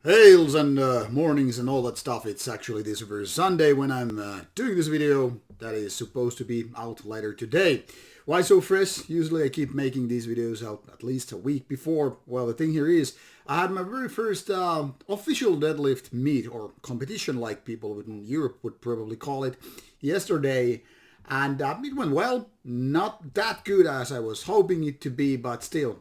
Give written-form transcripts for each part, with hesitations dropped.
Hails and mornings and all that stuff. It's actually this very Sunday when I'm doing this video that is supposed to be out later today. Why so fresh? Usually I keep making these videos out at least a week before. Well, the thing here is I had my very first official deadlift meet or competition, like people in Europe would probably call it, yesterday. And it went well. Not that good as I was hoping it to be, but still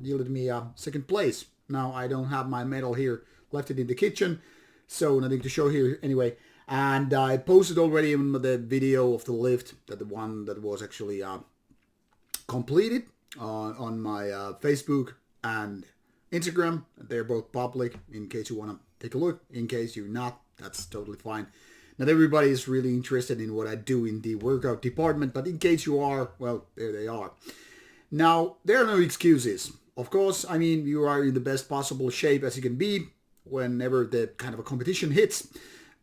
yielded me second place. Now I don't have my medal here, left it in the kitchen, so nothing to show here anyway. And I posted already the video of the lift, the one that was actually completed on my Facebook and Instagram. They're both public in case you want to take a look. In case you're not, that's totally fine. Not everybody is really interested in what I do in the workout department, but in case you are, well, there they are. Now, there are no excuses. Of course, I mean, you are in the best possible shape as you can be whenever the kind of a competition hits.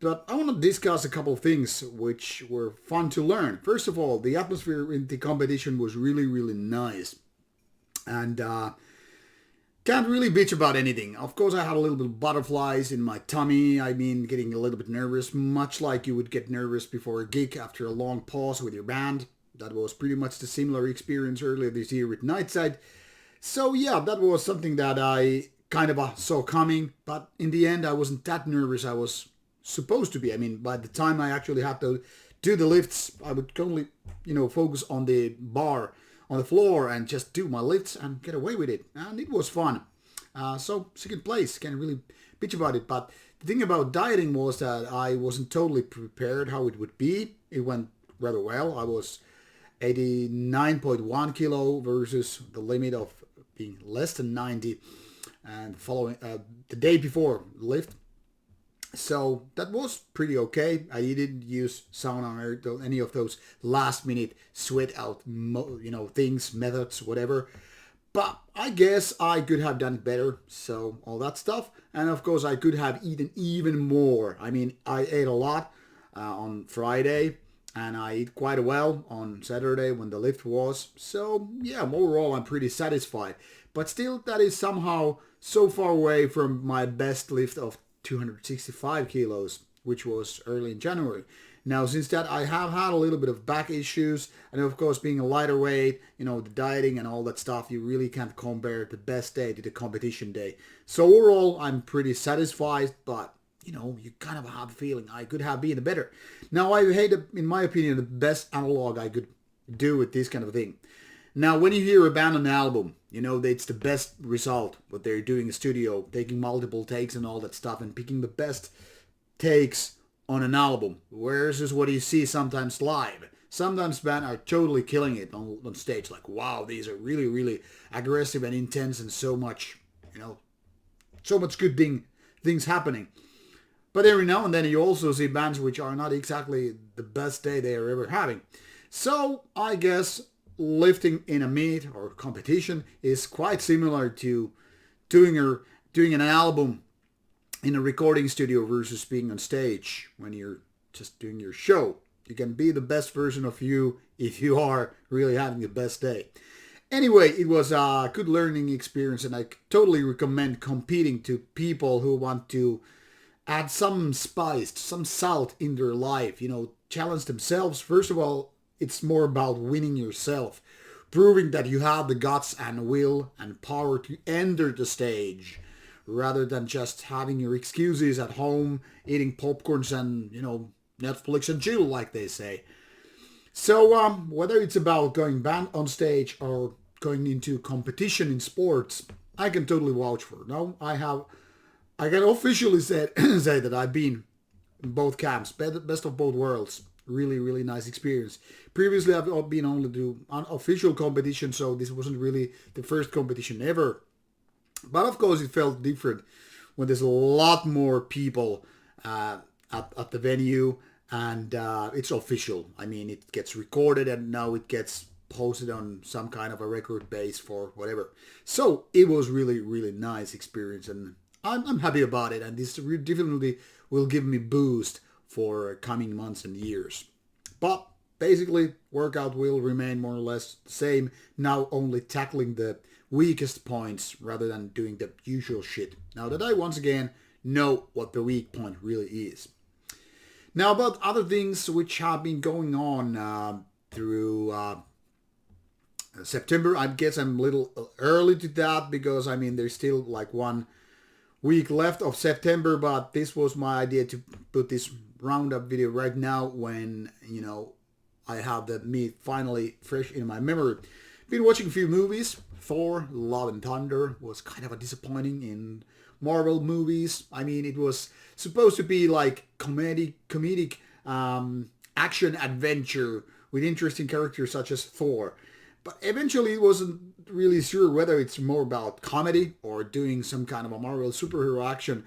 But I want to discuss a couple of things which were fun to learn. First of all, the atmosphere in the competition was really, really nice. And can't really bitch about anything. Of course, I had a little bit of butterflies in my tummy. I mean, getting a little bit nervous, much like you would get nervous before a gig after a long pause with your band. That was pretty much the similar experience earlier this year with Nightside. So yeah, that was something that I kind of saw coming. But in the end, I wasn't that nervous I was supposed to be. I mean, by the time I actually had to do the lifts, I would only, focus on the bar on the floor and just do my lifts and get away with it. And it was fun. So second place, can't really bitch about it. But the thing about dieting was that I wasn't totally prepared how it would be. It went rather well. I was 89.1 kilo versus the limit of being less than 90 and following the day before lift. So that was pretty okay. I didn't use sauna or any of those last minute sweat out, things, methods, whatever. But I guess I could have done better. So all that stuff. And of course I could have eaten even more. I mean, I ate a lot on Friday and I ate quite well on Saturday when the lift was. So yeah, overall I'm pretty satisfied. But still that is somehow so far away from my best lift of 265 kilos, which was early in January. Now, since that, I have had a little bit of back issues, and of course, being a lighter weight, the dieting and all that stuff, you really can't compare the best day to the competition day. So overall, I'm pretty satisfied, but, you kind of have a feeling I could have been better. Now, I hate, in my opinion, the best analog I could do with this kind of thing. Now, when you hear a band on an album, it's the best result, what they're doing in the studio, taking multiple takes and all that stuff, and picking the best takes on an album, versus what you see sometimes live. Sometimes bands are totally killing it on stage, like, wow, these are really, really aggressive and intense and so much, so much good things happening. But every now and then you also see bands which are not exactly the best day they are ever having. So, I guess lifting in a meet or competition is quite similar to doing an album in a recording studio versus being on stage when you're just doing your show. You can be the best version of you if you are really having the best day. Anyway, it was a good learning experience and I totally recommend competing to people who want to add some spice, some salt in their life, challenge themselves. First of all, it's more about winning yourself, proving that you have the guts and will and power to enter the stage, rather than just having your excuses at home, eating popcorns and, Netflix and chill, like they say. So whether it's about going band on stage or going into competition in sports, I can totally vouch for. Now, I can officially say that I've been in both camps, best of both worlds. Really, really nice experience. Previously, I've been only to unofficial competition, so this wasn't really the first competition ever. But of course, it felt different when there's a lot more people at the venue and it's official. I mean, it gets recorded and now it gets posted on some kind of a record base for whatever. So it was really, really nice experience and I'm happy about it. And this definitely will give me boost for coming months and years. But basically, workout will remain more or less the same, now only tackling the weakest points rather than doing the usual shit. Now that I once again know what the weak point really is. Now about other things which have been going on through September. I guess I'm a little early to that because I mean there's still like 1 week left of September, but this was my idea to put this roundup video right now when I have the meat finally fresh in my memory. Been watching a few movies. Thor, Love and Thunder was kind of a disappointing in Marvel movies. I mean, it was supposed to be like comedic action adventure with interesting characters such as Thor. But eventually it wasn't really sure whether it's more about comedy or doing some kind of a Marvel superhero action,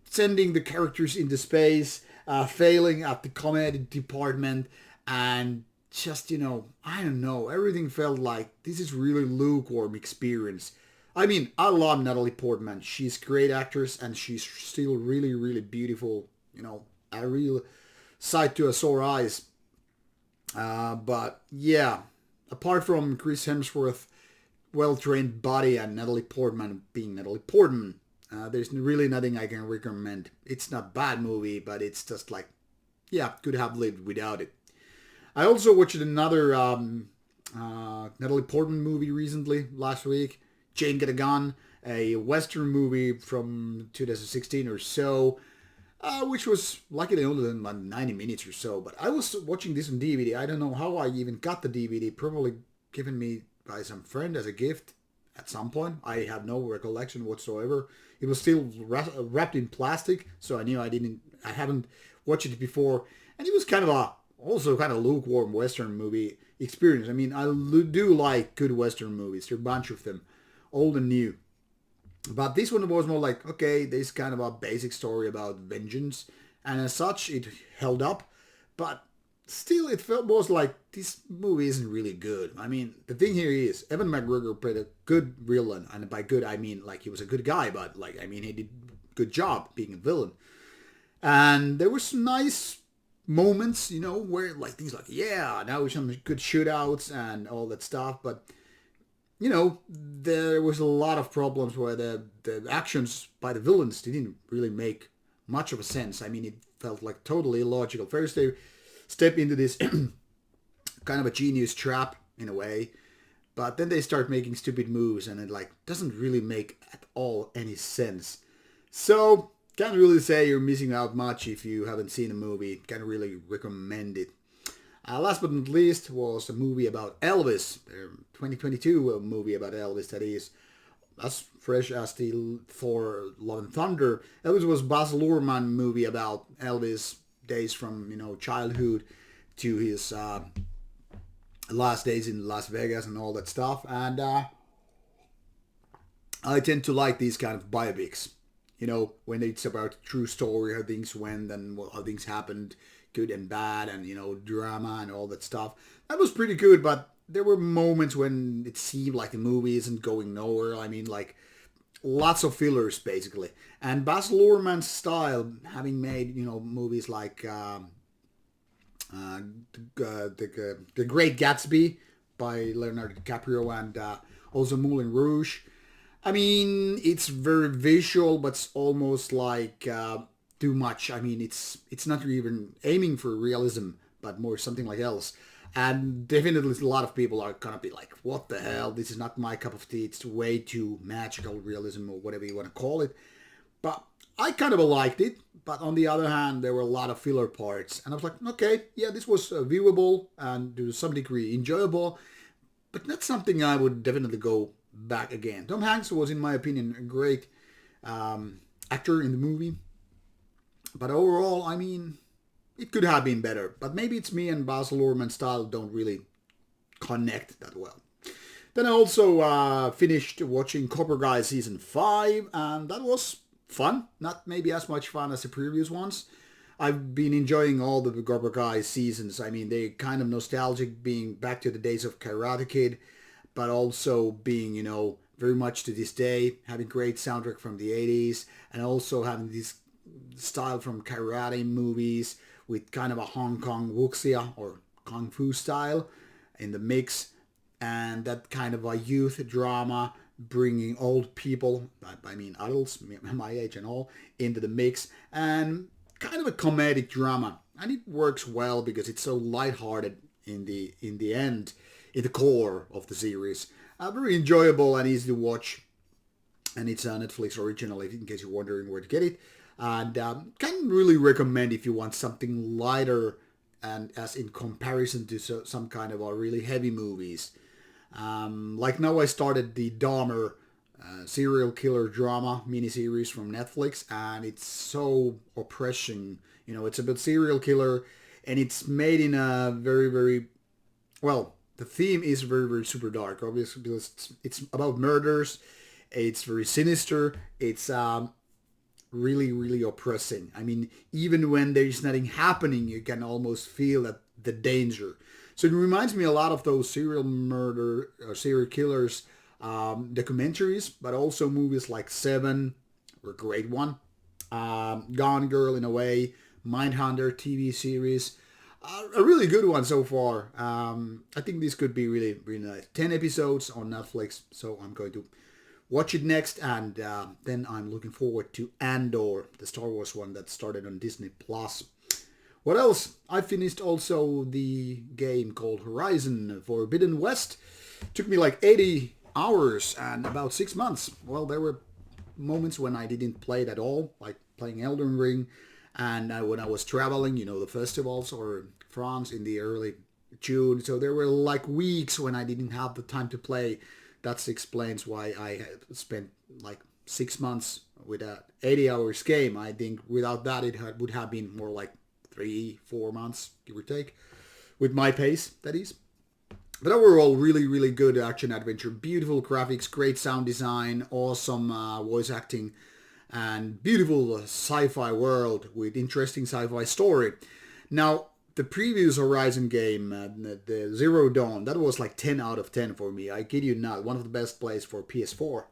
sending the characters into space, failing at the comedy department, and just, I don't know, everything felt like this is really lukewarm experience. I mean, I love Natalie Portman. She's a great actress and she's still really, really beautiful. A real sight to a sore eyes. But yeah, apart from Chris Hemsworth, well-trained body and Natalie Portman being Natalie Portman, there's really nothing I can recommend. It's not a bad movie, but it's just like, yeah, could have lived without it. I also watched another Natalie Portman movie recently, last week, Jane Get a Gun, a Western movie from 2016 or so, which was luckily only than like 90 minutes or so. But I was watching this on DVD. I don't know how I even got the DVD, probably given me by some friend as a gift at some point. I have no recollection whatsoever. It was still wrapped in plastic, so I knew I haven't watched it before. And it was kind of also kind of lukewarm Western movie experience. I mean, I do like good Western movies. There are a bunch of them, old and new. But this one was more like, okay, this kind of a basic story about vengeance. And as such, it held up. But still, it was like, this movie isn't really good. I mean, the thing here is, Evan McGregor played a good villain. And by good, I mean, like, he was a good guy. But, like, I mean, he did a good job being a villain. And there was some nice moments, where, like, things like, yeah, now we some good shootouts and all that stuff. But there was a lot of problems where the actions by the villains didn't really make much of a sense. I mean, it felt like totally illogical. First, they step into this kind of a genius trap in a way, but then they start making stupid moves, and it like doesn't really make at all any sense. So, can't really say you're missing out much if you haven't seen the movie. Can't really recommend it. Last but not least was a movie about Elvis, a 2022 movie about Elvis that is as fresh as the Thor Love and Thunder. Elvis was Baz Luhrmann movie about Elvis days from childhood to his last days in Las Vegas and all that stuff. And I tend to like these kind of biopics, when it's about true story, how things went and how things happened, good and bad, and drama and all that stuff. That was pretty good, but there were moments when it seemed like the movie isn't going nowhere. I mean, like, lots of fillers basically. And Baz Luhrmann's style, having made movies like the Great Gatsby by Leonardo DiCaprio and also Moulin Rouge. I mean, it's very visual, but it's almost like too much. I mean, it's not even aiming for realism, but more something like else. And definitely a lot of people are gonna be like, what the hell, this is not my cup of tea, it's way too magical realism or whatever you want to call it. But I kind of liked it, but on the other hand, there were a lot of filler parts. And I was like, okay, yeah, this was viewable and to some degree enjoyable, but not something I would definitely go back again. Tom Hanks was, in my opinion, a great actor in the movie. But overall, I mean, it could have been better. But maybe it's me and Baz Luhrmann's style don't really connect that well. Then I also finished watching Cobra Kai Season 5, and that was fun. Not maybe as much fun as the previous ones. I've been enjoying all the Cobra Kai seasons. I mean, they're kind of nostalgic, being back to the days of Karate Kid, but also being, very much to this day, having great soundtrack from the 80s, and also having this style from karate movies with kind of a Hong Kong wuxia or kung fu style in the mix, and that kind of a youth drama bringing old people, I mean adults, my age and all, into the mix, and kind of a comedic drama. And it works well because it's so lighthearted in the end, in the core of the series. Very enjoyable and easy to watch. And it's a Netflix original, in case you're wondering where to get it. And can really recommend if you want something lighter, and as in comparison to some kind of really heavy movies. Like now I started the Dahmer serial killer drama miniseries from Netflix, and it's so oppressing. You know, it's about serial killer, and it's made in a very, very, well, the theme is very, very super dark, obviously, because it's about murders. It's very sinister. It's really, really oppressing. I mean, even when there's nothing happening, you can almost feel that the danger. So it reminds me a lot of those serial murder or serial killers documentaries, but also movies like Seven, were a great one. Gone Girl in a way, Mindhunter TV series, a really good one so far. I think this could be really, really nice. 10 episodes on Netflix, so I'm going to watch it next, and then I'm looking forward to Andor, the Star Wars one that started on Disney Plus. What else? I finished also the game called Horizon Forbidden West. Took me like 80 hours and about 6 months. Well, there were moments when I didn't play it at all, like playing Elden Ring, and when I was traveling, you know, the festivals or France in the early June. So there were like weeks when I didn't have the time to play. That explains why I spent like 6 months with a 80 hours game. I think without that would have been more like 3-4 months, give or take, with my pace, that is. But overall, really, really good action adventure. Beautiful graphics, great sound design, awesome voice acting, and beautiful sci-fi world with interesting sci-fi story. Now, the previous Horizon game, the Zero Dawn, that was like 10 out of 10 for me. I kid you not, one of the best plays for PS4.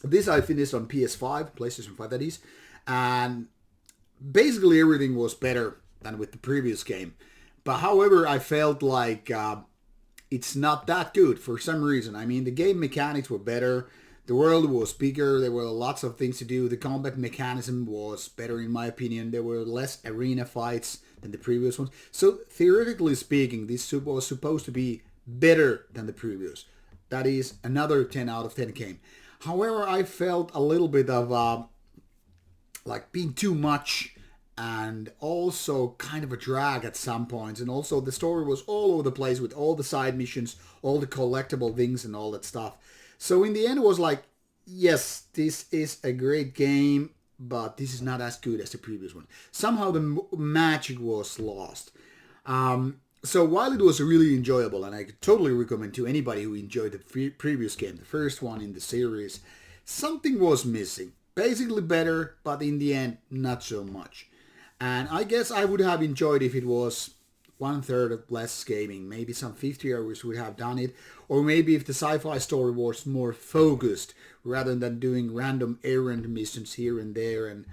This I finished on PS5, PlayStation 5 that is, and basically everything was better than with the previous game. But however, I felt like it's not that good for some reason. I mean, the game mechanics were better. The world was bigger. There were lots of things to do. The combat mechanism was better in my opinion. There were less arena fights than the previous ones. So theoretically speaking, this was supposed to be better than the previous. That is another 10 out of 10 game. However, I felt a little bit of like being too much, and also kind of a drag at some points. And also the story was all over the place with all the side missions, all the collectible things and all that stuff. So in the end it was like, yes, this is a great game, but this is not as good as the previous one. Somehow the magic was lost. So while it was really enjoyable, and I could totally recommend to anybody who enjoyed the previous game, the first one in the series, something was missing. Basically better, but in the end, not so much. And I guess I would have enjoyed if it was 1/3 of less gaming. Maybe some 50 hours would have done it. Or maybe if the sci-fi story was more focused, rather than doing random errand missions here and there and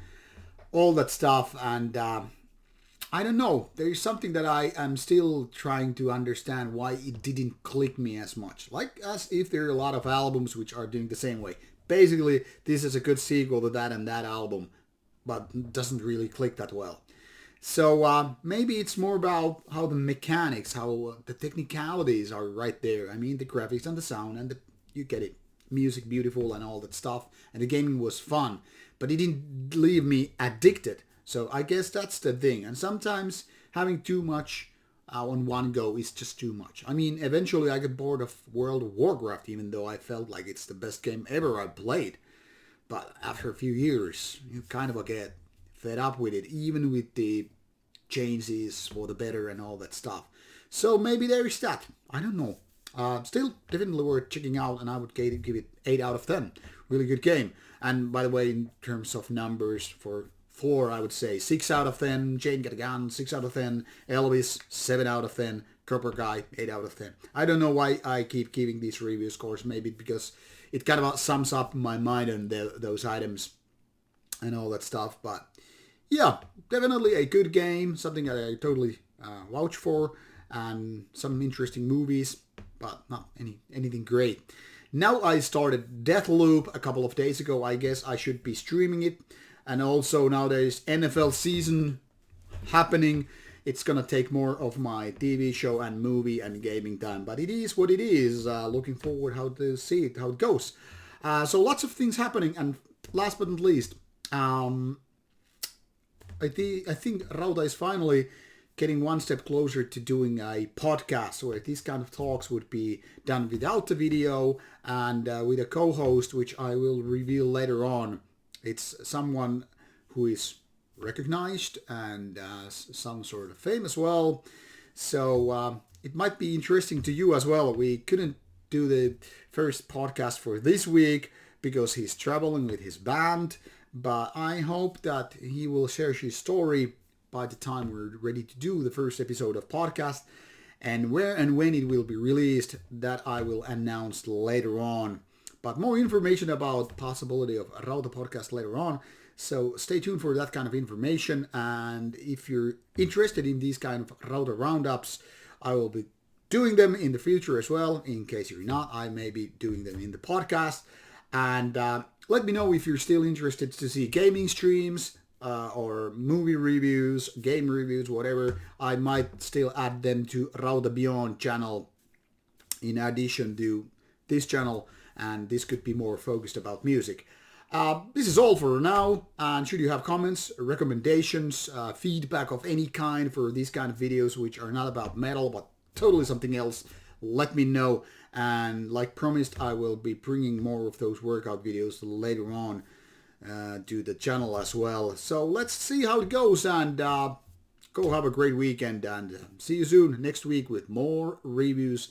all that stuff. And I don't know. There is something that I am still trying to understand why it didn't click me as much. Like as if there are a lot of albums which are doing the same way. Basically, this is a good sequel to that and that album, but doesn't really click that well. So maybe it's more about how the mechanics, how the technicalities are right there. I mean, the graphics and the sound and you get it. Music beautiful and all that stuff. And the gaming was fun, but it didn't leave me addicted. So I guess that's the thing. And sometimes having too much on one go is just too much. I mean, eventually I get bored of World of Warcraft, even though I felt like it's the best game ever I played. But after a few years, you kind of get fed up with it, even with the changes for the better and all that stuff. So maybe there is that. I don't know. Still, definitely worth checking out, and I would give it 8 out of 10. Really good game. And by the way, in terms of numbers for Thor, I would say 6 out of 10. Jane Got a Gun, 6 out of 10. Elvis, 7 out of 10. Cobra Kai, 8 out of 10. I don't know why I keep giving these review scores. Maybe because it kind of sums up my mind and those items and all that stuff. But yeah, definitely a good game. Something that I totally vouch for. And some interesting movies, but not anything great. Now I started Deathloop a couple of days ago. I guess I should be streaming it. And also now there's NFL season happening. It's gonna take more of my TV show and movie and gaming time, but it is what it is. Looking forward how to see it, how it goes. So lots of things happening, and last but not least, I think Rauta is finally getting one step closer to doing a podcast where these kind of talks would be done without the video and with a co-host, which I will reveal later on. It's someone who is recognized and some sort of fame as well. So it might be interesting to you as well. We couldn't do the first podcast for this week because he's traveling with his band, but I hope that he will share his story by the time we're ready to do the first episode of podcast. And where and when it will be released, that I will announce later on. But more information about possibility of a Rauta podcast later on. So stay tuned for that kind of information. And if you're interested in these kind of Rauta roundups, I will be doing them in the future as well. In case you're not, I may be doing them in the podcast. And let me know if you're still interested to see gaming streams or movie reviews, game reviews, whatever. I might still add them to Rauta Beyond channel in addition to this channel. And this could be more focused about music. This is all for now, and should you have comments, recommendations, feedback of any kind for these kind of videos which are not about metal but totally something else, let me know. And like promised, I will be bringing more of those workout videos later on to the channel as well. So let's see how it goes, and go have a great weekend, and see you soon next week with more reviews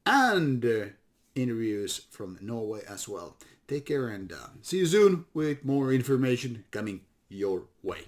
and interviews from Norway as well. Take care, and see you soon with more information coming your way.